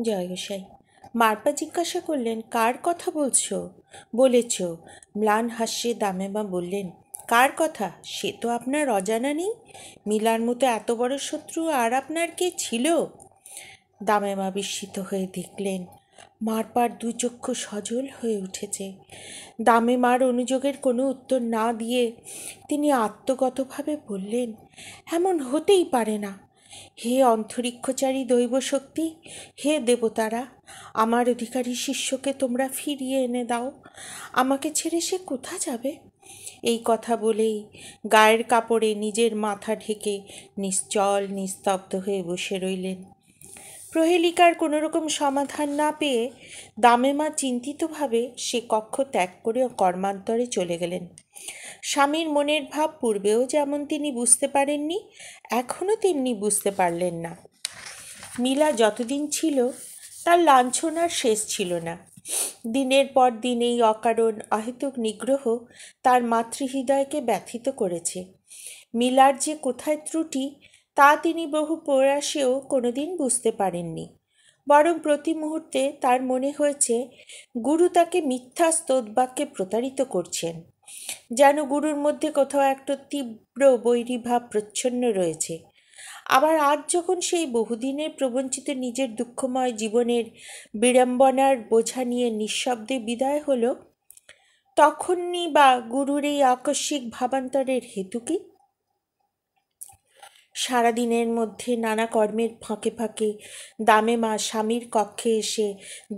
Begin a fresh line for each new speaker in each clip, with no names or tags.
জয়গোসাই। মারপা জিজ্ঞাসা করলেন, কার কথা বলছো? বলেছ। ম্লান হাস্যে দামেমা বললেন, কার কথা? সে তো আপনার অজানা নেই। মিলার মতো এত বড় শত্রু আর আপনার কে ছিল? দামেমা বিস্মিত হয়ে দেখলেন মারপার দু চক্ষু সজল হয়ে উঠেছে। দামেমার অনুযোগের কোনো উত্তর না দিয়ে তিনি আত্মগতভাবে বললেন, এমন হতেই পারে না। হে অন্তরিক্ষচারী দৈব শক্তি, হে দেবতারা, আমার অধিকারী শিষ্যকে তোমরা ফিরিয়ে এনে দাও। আমাকে ছেড়ে সে কোথা যাবে? এই কথা বলেই গায়ের কাপড়ে নিজের মাথা ঢেকে নিশ্চল নিস্তব্ধ হয়ে বসে রইলেন। প্রহেলিকার কোনোরকম সমাধান না পেয়ে দামেমা চিন্তিতভাবে সে কক্ষ ত্যাগ করে কর্মান্তরে চলে গেলেন। স্বামীর মনের ভাব পূর্বেও যেমন তিনি বুঝতে পারেননি, এখনও তেমনি বুঝতে পারলেন না। মিলা যতদিন ছিল তার লাঞ্ছনার শেষ ছিল না। দিনের পর দিন এই অকারণ অহেতুক নিগ্রহ তার মাতৃহৃদয়কে ব্যথিত করেছে। মিলার যে কোথায় ত্রুটি তা তিনি বহু প্রয়াসেও কোনোদিন বুঝতে পারেননি, বরং প্রতি মুহূর্তে তার মনে হয়েছে গুরু তাকে মিথ্যা স্তোদবাক্যে প্রতারিত করছেন, যেন গুরুর মধ্যে কোথাও একটা তীব্র বৈরীভাব প্রচ্ছন্ন রয়েছে। আবার আজ যখন সেই বহুদিনের প্রবঞ্চিত নিজের দুঃখময় জীবনের বিড়ম্বনার বোঝা নিয়ে নিঃশব্দে বিদায় হলো, তখনই বা গুরুর এই আকস্মিক ভাবান্তরের হেতু কি? সারাদিনের মধ্যে নানা কর্মের ফাঁকে ফাঁকে দামেমা স্বামীর কক্ষে এসে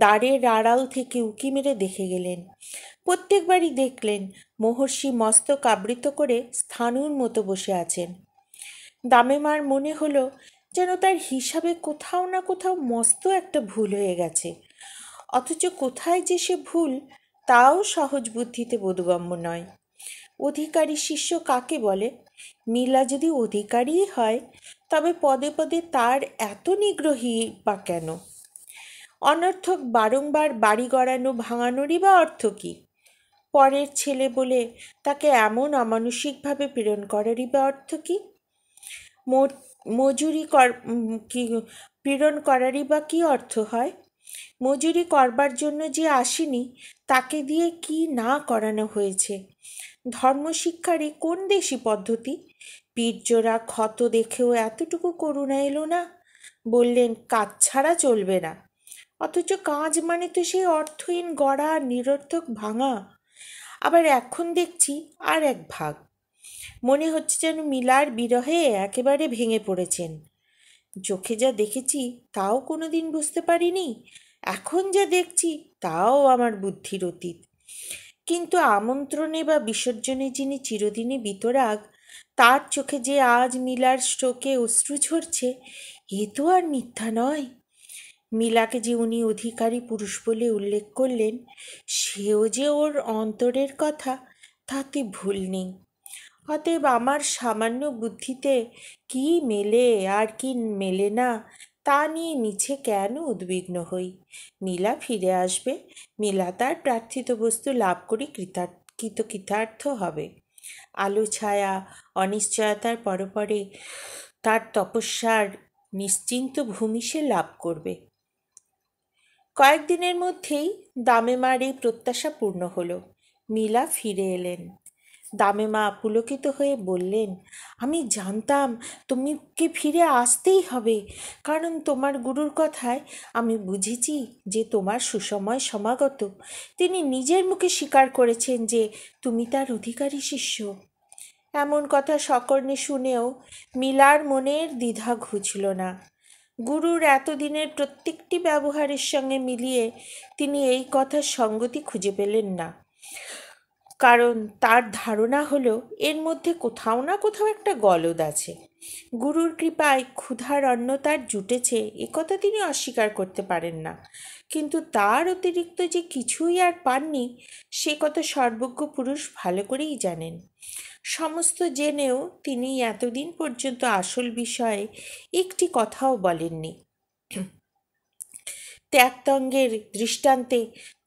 দ্বারের আড়াল থেকে উঁকি মেরে দেখে গেলেন। প্রত্যেকবারই দেখলেন মহর্ষি মস্তক আবৃত করে স্থাণুর মতো বসে আছেন। দামেমার মনে হলো যেন তার হিসাবে কোথাও না কোথাও মস্ত একটা ভুল হয়ে গেছে, অথচ কোথায় যে সে ভুল তাও সহজ বুদ্ধিতে বোধগম্য নয়। অধিকারী শিষ্য কাকে বলে? মিলা যদি অধিকারী হয় তবে পদে পদে তার এত নিগ্রহী বা কেন? অনর্থক বারংবার বাড়ি গড়ানো ভাঙানোরই বা অর্থ কী? পরের ছেলে বলে তাকে এমন অমানসিকভাবে প্রেরণ করারই বা অর্থ কী? মজুরি কি পীড়ন করারই বা কী অর্থ হয়? মজুরি করবার জন্য যে আসেনি তাকে দিয়ে কি না করানো হয়েছে! ধর্মশিক্ষারই কোন দেশি পদ্ধতি? পীরজোড়া ক্ষত দেখেও এতটুকু করুণা এলো না, বললেন কাজ ছাড়া চলবে না। অথচ কাজ মানে তো সেই অর্থহীন গড়া নিরর্থক ভাঙা। আবার এখন দেখছি আর এক ভাগ। মনে হচ্ছে যেন মিলার বিরহে একেবারে ভেঙে পড়েছেন। চোখে যা দেখেছি তাও কোনোদিন বুঝতে পারিনি, এখন যা দেখছি তাও আমার বুদ্ধির অতীত। কিন্তু আমন্ত্রণে বা বিসর্জনে যিনি চিরদিনই বিতরাগ, তার চোখে যে আজ মিলার শোকে অশ্রু ঝরছে, এ তো আর মিথ্যা নয়। মিলাকে যে উনি অধিকারী পুরুষ বলে উল্লেখ করলেন, সেও যে ওর অন্তরের কথা, তাতে ভুল নেই। অতএব আমার সামান্য বুদ্ধিতে কি মেলে আর কি মেলে না তা নিয়ে মিছে কেন উদ্বিগ্ন হই? মিলা ফিরে আসবে, মিলা তার প্রার্থিত বস্তু লাভ করে কৃতার্থ হবে। আলো ছায়া অনিশ্চয়তার পরপরে তার তপস্যার নিশ্চিন্ত ভূমি সে লাভ করবে। কয়েকদিনের মধ্যেই দামেমার এই প্রত্যাশা পূর্ণ হলো। মিলা ফিরে এলেন। দামেমা পুলকিত হয়ে বললেন, আমি জানতাম তুমিকে ফিরে আসতেই হবে, কারণ তোমার গুরুর কথায় আমি বুঝেছি যে তোমার সুসময় সমাগত। তিনি নিজের মুখে স্বীকার করেছেন যে তুমি তার অধিকারী শিষ্য। এমন কথা সকর্ণে শুনেও মিলার মনের দ্বিধা ঘুচল না। গুরুর এতদিনের প্রত্যেকটি ব্যবহারের সঙ্গে মিলিয়ে তিনি এই কথার সঙ্গতি খুঁজে পেলেন না, কারণ তার ধারণা হলো এর মধ্যে কোথাও না কোথাও একটা গলদ আছে। গুরুর কৃপায় ক্ষুধার অন্ন তার জুটেছে একথা তিনি অস্বীকার করতে পারেন না, কিন্তু তার অতিরিক্ত যে কিছুই আর পাননি সে কথা সর্বজ্ঞ পুরুষ ভালো করেই জানেন। সমস্ত জেনেও তিনি এতদিন পর্যন্ত আসল বিষয়ে একটি কথাও বলেননি। ত্যাগতঙ্গের দৃষ্টান্তে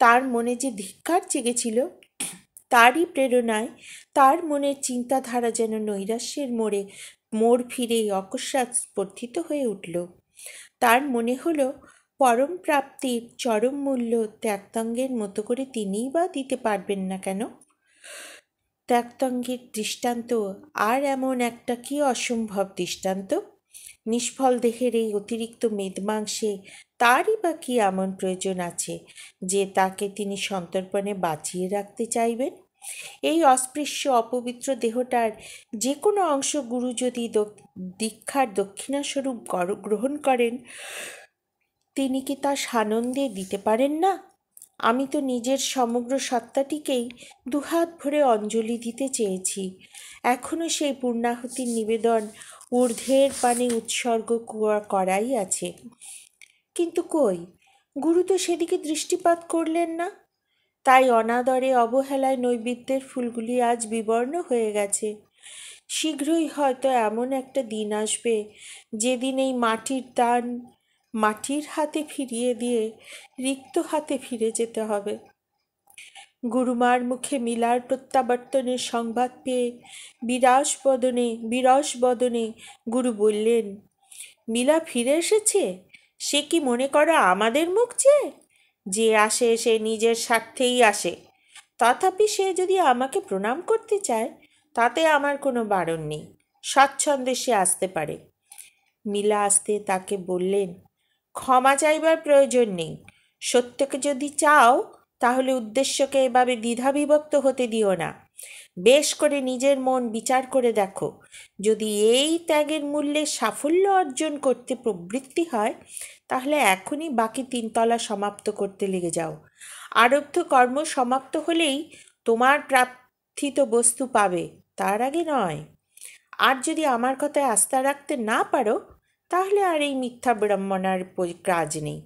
তার মনে যে ধিক্কার জেগেছিল, তারই প্রেরণায় তার মনের চিন্তাধারা যেন নৈরাশ্যের মোড় ফিরেই অকস্মাৎ স্পর্ধিত হয়ে উঠল। তার মনে হলো পরম প্রাপ্তির চরম মূল্য ত্যাগতঙ্গের মতো করে তিনিই বা দিতে পারবেন না কেন? ত্যাগতঙ্গের দৃষ্টান্ত আর এমন একটা কি অসম্ভব দৃষ্টান্ত? নিষ্ফল দেহের এই অতিরিক্ত মেদমাংসে তারই বা কি এমন প্রয়োজন আছে যে তাকে তিনি সন্তর্পণে বাঁচিয়ে রাখতে চাইবেন? এই অস্পৃশ্য অপবিত্র দেহটার যে কোনো অংশ গুরু যদি দীক্ষার দক্ষিণাস্বরূপ গ্রহণ করেন, তিনি কি তা সানন্দে দিতে পারেন না? আমি তো নিজের সমগ্র সত্তাটিকেই দুহাত ভরে অঞ্জলি দিতে চেয়েছি। এখনও সেই পূর্ণাহুতির নিবেদন ঊর্ধ্বের পানে উৎসর্গ করাই আছে। কিন্তু কই, গুরু তো সেদিকে দৃষ্টিপাত করলেন না। তাই অনাদরে অবহেলায় নৈবেদ্যের ফুলগুলি আজ বিবর্ণ হয়ে গেছে। শীঘ্রই হয়তো এমন একটা দিন আসবে যেদিন এই মাটির দান মাটির হাতে ফিরিয়ে দিয়ে রিক্ত হাতে ফিরে যেতে হবে। গুরুমার মুখে মিলার প্রত্যাবর্তনের সংবাদ পেয়ে বিরস বদনে গুরু বললেন, মিলা ফিরে এসেছে? সে কি মনে করো আমাদের মুখ চেয়ে? যে আসে সে নিজের স্বার্থেই আসে। তথাপি সে যদি আমাকে প্রণাম করতে চায়, তাতে আমার কোনো বারণ নেই। স্বচ্ছন্দে সে আসতে পারে। মিলা আসতে তাকে বললেন, ক্ষমা চাইবার প্রয়োজন নেই। সত্যকে যদি চাও, তাহলে উদ্দেশ্যকে এভাবে দ্বিধাবিভক্ত হতে দিও না। বেশ করে নিজের মন বিচার করে দেখো। যদি এই ত্যাগের মূল্যে সাফল্য অর্জন করতে প্রবৃত্তি হয়, তাহলে এখনই বাকি 3 তলা সমাপ্ত করতে লেগে যাও। আরব্ধ কর্ম সমাপ্ত হলেই তোমার প্রার্থিত বস্তু পাবে, তার আগে নয়। আর যদি আমার কথায় আস্থা রাখতে না পারো, তাহলে আর এই মিথ্যা ব্রাহ্মণার কাজ নেই।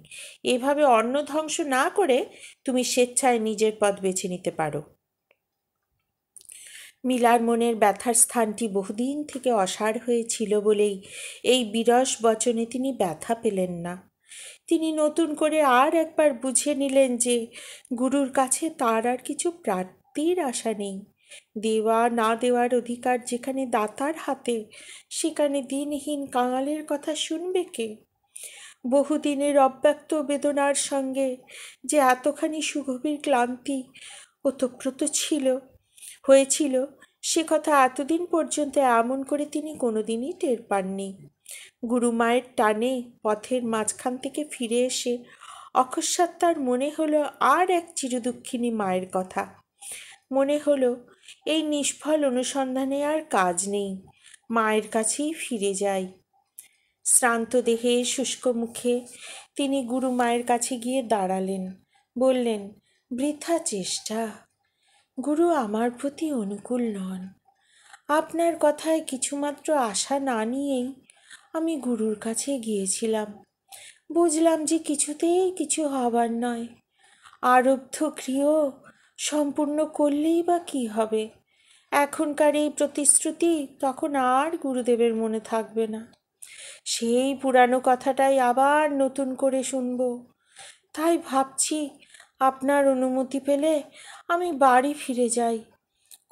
এভাবে অন্ন ধ্বংস না করে তুমি স্বেচ্ছায় নিজের পথ বেছে নিতে পারো। মিলার মনের ব্যথার স্থানটি বহুদিন থেকে অসাড় হয়েছিল বলেই এই বিরস বচনে তিনি ব্যথা পেলেন না। তিনি নতুন করে আর একবার বুঝে নিলেন যে গুরুর কাছে তার আর কিছু প্রাপ্তির আশা নেই। দেওয়া না দেওয়ার অধিকার যেখানে দাতার হাতে, সেখানে দিনহীন কাঙালের কথা শুনবে কে? বহুদিনের অব্যক্ত বেদনার সঙ্গে যে এতখানি সুগভীর ক্লান্তি ওতপ্রোত হয়েছিল, সে কথা এতদিন পর্যন্ত এমন করে তিনি কোনোদিনই টের পাননি। গুরুমায়ের টানে পথের মাঝখান থেকে ফিরে এসে অকস্মাৎ তার মনে হলো আর এক চিরদুঃখিনী মায়ের কথা। মনে হলো এই নিষ্ফল অনুসন্ধানে আর কাজ নেই, মায়ের কাছেই ফিরে যাই। শ্রান্ত দেহে শুষ্ক মুখে তিনি গুরু মায়ের কাছে গিয়ে দাঁড়ালেন। বললেন, বৃথা চেষ্টা। গুরু আমার প্রতি অনুকূল নন। আপনার কথায় কিছুমাত্র আশা না নিয়েই আমি গুরুর কাছে গিয়েছিলাম। বুঝলাম যে কিছুতেই কিছু হবার নয়। আরব্ধ গৃহ সম্পূর্ণ করলেই বা কী হবে? এখনকার এই প্রতিশ্রুতি তখন আর গুরুদেবের মনে থাকবে না। সেই পুরানো কথাটাই আবার নতুন করে শুনব। তাই ভাবছি আপনার অনুমতি পেলে আমি বাড়ি ফিরে যাই।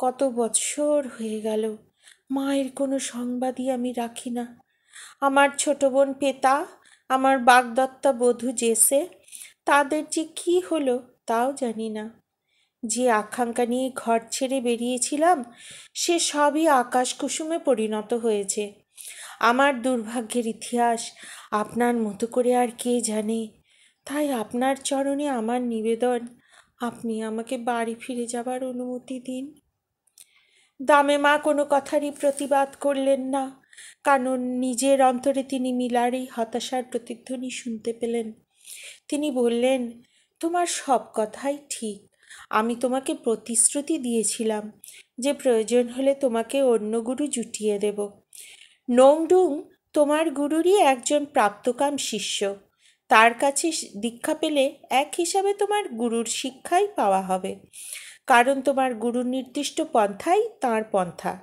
কত বৎসর হয়ে গেল মায়ের কোনো সংবাদই আমি রাখি না। আমার ছোট বোন পেতা, আমার বাগদত্তা বধূ জেসে, তাদের যে কি হলো তাও জানি না। যে আকাঙ্ক্ষা নিয়ে ঘর ছেড়ে বেরিয়েছিলাম, সে সবই আকাশ কুসুমে পরিণত হয়েছে। আমার দুর্ভাগ্যের ইতিহাস আপনার মতো করে আর কে জানে। তাই আপনার চরণে আমার নিবেদন, আপনি আমাকে বাড়ি ফিরে যাবার অনুমতি দিন। দামে মা কোনো কথারই প্রতিবাদ করলেন না, কারণ নিজের অন্তরে তিনি মিলার এই হতাশার প্রতিধ্বনি শুনতে পেলেন। তিনি বললেন, তোমার সব কথাই ঠিক। আমি তোমাকে প্রতিশ্রুতি দিয়েছিলাম যে প্রয়োজন হলে তোমাকে অন্য গুরু জুটিয়ে দেব। নোংডুং তোমার গুরুরই একজন প্রাপ্তকাম শিষ্য। তার কাছে দীক্ষা পেলে এক হিসাবে তোমার গুরুর শিক্ষাই পাওয়া হবে, কারণ তোমার গুরুর নির্দিষ্ট পন্থাই তাঁর পন্থা।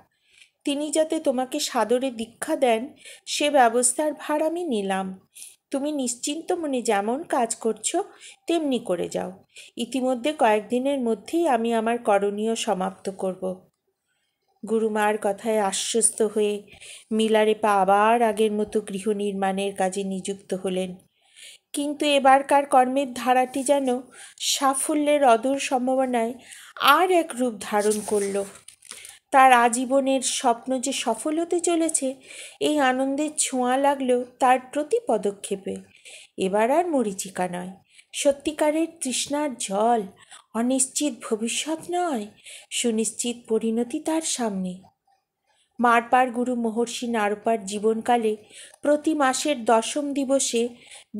তিনি যাতে তোমাকে সাদরে দীক্ষা দেন, সে ব্যবস্থার ভার আমি নিলাম। তুমি নিশ্চিন্ত মনে যেমন কাজ করছো তেমনি করে যাও। ইতিমধ্যে কয়েকদিনের মধ্যেই আমি আমার করণীয় সমাপ্ত করব। গুরুমার কথায় আশ্বস্ত হয়ে মিলারেপা আবার আগের মতো গৃহ নির্মাণের কাজে নিযুক্ত হলেন। কিন্তু এবারকার কর্মের ধারাটি যেন সাফল্যের অদূর সম্ভাবনায় আর এক রূপ ধারণ করল। তার আজীবনের স্বপ্ন যে সফল হতে চলেছে, এই আনন্দের ছোঁয়া লাগলো তার প্রতি পদক্ষেপে। এবার আর মরীচিকা নয়, সত্যিকারের তৃষ্ণার জল, অনিশ্চিত ভবিষ্যৎ নয়, সুনিশ্চিত পরিণতি তার সামনে। মারপার গুরু মহর্ষি নারপার জীবনকালে প্রতি মাসের দশম দিবসে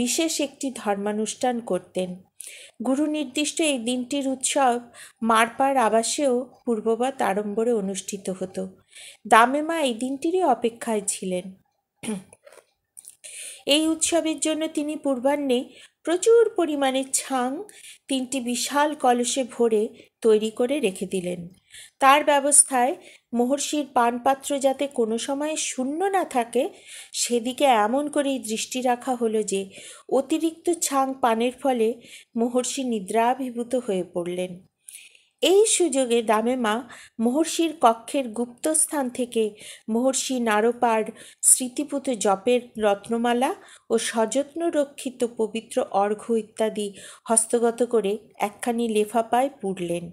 বিশেষ একটি ধর্মানুষ্ঠান করতেন। গুরু নির্দিষ্ট এই দিনটির উৎসব মারপার আবাসেও পূর্ববৎ আড়ম্বরে অনুষ্ঠিত হতো। দামেমা এই দিনটিরই অপেক্ষায় ছিলেন। এই উৎসবের জন্য তিনি পূর্বাহ্নে প্রচুর পরিমাণে ছাং 3টি বিশাল কলসে ভরে তৈরি করে রেখে দিলেন। তার ব্যবস্থায় মহর্ষির পানপাত্র যাতে কোনো সময় শূন্য না থাকে, সেদিকে এমন করেই দৃষ্টি রাখা হলো যে অতিরিক্ত ছাং পানের ফলে মহর্ষি নিদ্রাভিভূত হয়ে পড়লেন। এই সুযোগে দামেমা মহর্ষির কক্ষের গুপ্তস্থান থেকে মহর্ষি নারপার স্মৃতিপুত জপের রত্নমালা ও সযত্ন রক্ষিত পবিত্র অর্ঘ্য ইত্যাদি হস্তগত করে একখানি লেফাপায় পুরলেন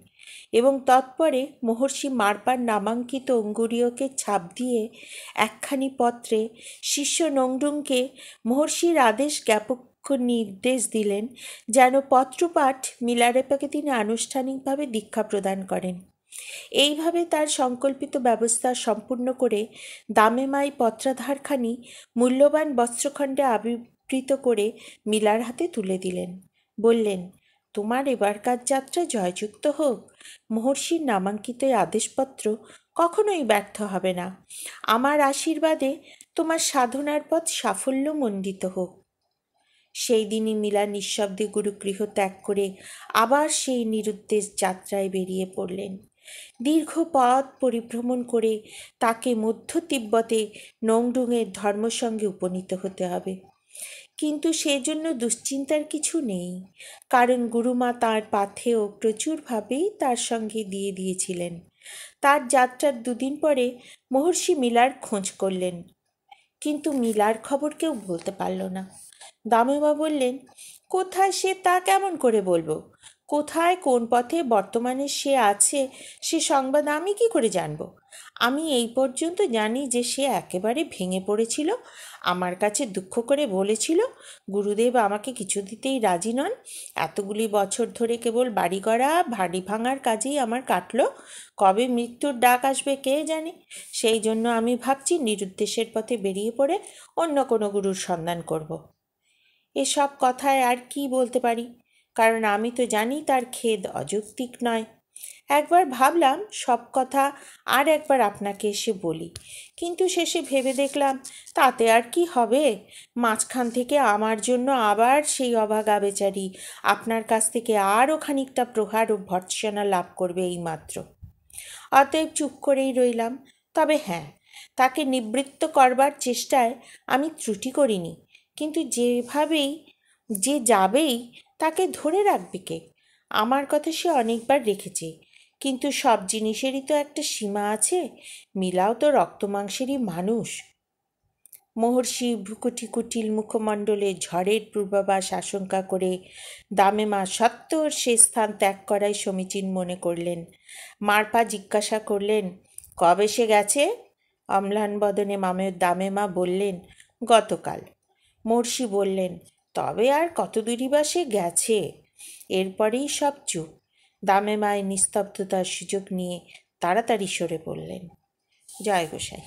এবং তৎপরে মহর্ষি মারপার নামাঙ্কিত অঙ্গুরীয়কে ছাপ দিয়ে একখানি পত্রে শিষ্য নংডুংকে মহর্ষির আদেশ জ্ঞাপক নির্দেশ দিলেন যেন পত্রপাঠ মিলারেপাকে তিনি আনুষ্ঠানিকভাবে দীক্ষা প্রদান করেন। এইভাবে তার সংকল্পিত ব্যবস্থা সম্পূর্ণ করে দামেমাই পত্রাধারখানি মূল্যবান বস্ত্রখণ্ডে আবৃত করে মিলার হাতে তুলে দিলেন। বললেন, তোমার এবারকার যাত্রা জয়যুক্ত হোক। মহর্ষির নামাঙ্কিত এই আদেশপত্র কখনোই ব্যর্থ হবে না। আমার আশীর্বাদে তোমার সাধনার পথ সাফল্যমণ্ডিত হোক। সেই দিনই মিলা নিঃশব্দে গুরুগৃহ ত্যাগ করে আবার সেই নিরুদ্দেশ যাত্রায় বেরিয়ে পড়লেন। দীর্ঘ পথ পরিভ্রমণ করে তাকে মধ্য তিব্বতে নংডুংয়ের ধর্মসঙ্গে উপনীত হতে হবে। কিন্তু সেজন্য দুশ্চিন্তার কিছু নেই, কারণ গুরুমা তাঁর পাথেও প্রচুরভাবেই তার সঙ্গে দিয়ে দিয়েছিলেন। তার যাত্রার 2 দিন পরে মহর্ষি মিলার খোঁজ করলেন, কিন্তু মিলার খবর কেউ বলতে পারল না। দামেমা বললেন, কোথায় সে তা কেমন করে বলবো? কোথায় কোন পথে বর্তমানে সে আছে সে সংবাদ আমি কি করে জানব? আমি এই পর্যন্ত জানি যে সে একেবারে ভেঙে পড়েছিল, আমার কাছে দুঃখ করে বলেছিল গুরুদেব আমাকে কিছু দিতেই রাজি নন, এতগুলি বছর ধরে কেবল বাড়ি করা বাড়ি ভাঙার কাজেই আমার কাটলো, কবে মৃত্যুর ডাক আসবে কে জানে। সেই জন্য আমি ভাবছি নিরুদ্দেশের পথে বেরিয়ে পড়ে অন্য কোনো গুরুর সন্ধান করব। এসব কথায় আর কি বলতে পারি, কারণ আমি তো জানি তার খেদ অযৌক্তিক নয়। একবার ভাবলাম সব কথা আর একবার আপনাকে এসে বলি, কিন্তু শেষে ভেবে দেখলাম তাতে আর কি হবে। মাঝখান থেকে আমার জন্য আবার সেই অভাগা বেচারি আপনার কাছ থেকে আরও খানিকটা প্রহার ও ভর্ৎসনা লাভ করবে এইমাত্র। অতএব চুপ করেই রইলাম। তবে হ্যাঁ, তাকে নিবৃত্ত করবার চেষ্টায় আমি ত্রুটি করিনি, কিন্তু যে যাবেই তাকে ধরে রাখবে কে? আমার কথা সে অনেকবার রেখেছে, কিন্তু সব জিনিসেরই তো একটা সীমা আছে। মিলাও তো রক্তমাংসেরই মানুষ। মহর্ষি ভ্রুকুটি কুটিল মুখমণ্ডলে ঝড়ের পূর্বাভাস আশঙ্কা করে দামেমা সত্বর সে স্থান ত্যাগ করাই সমীচীন মনে করলেন। মারপা জিজ্ঞাসা করলেন, কবে সে গেছে? অম্লান বদনে দামেমা বললেন, গতকাল। মহর্ষি বললেন, তবে আর কত দূরই বা সে গেছে? এরপরেই সব চুপ। দামেমায় নিস্তব্ধতার সুযোগ নিয়ে তাড়াতাড়ি সরে পড়লেন। জয় গোসাই।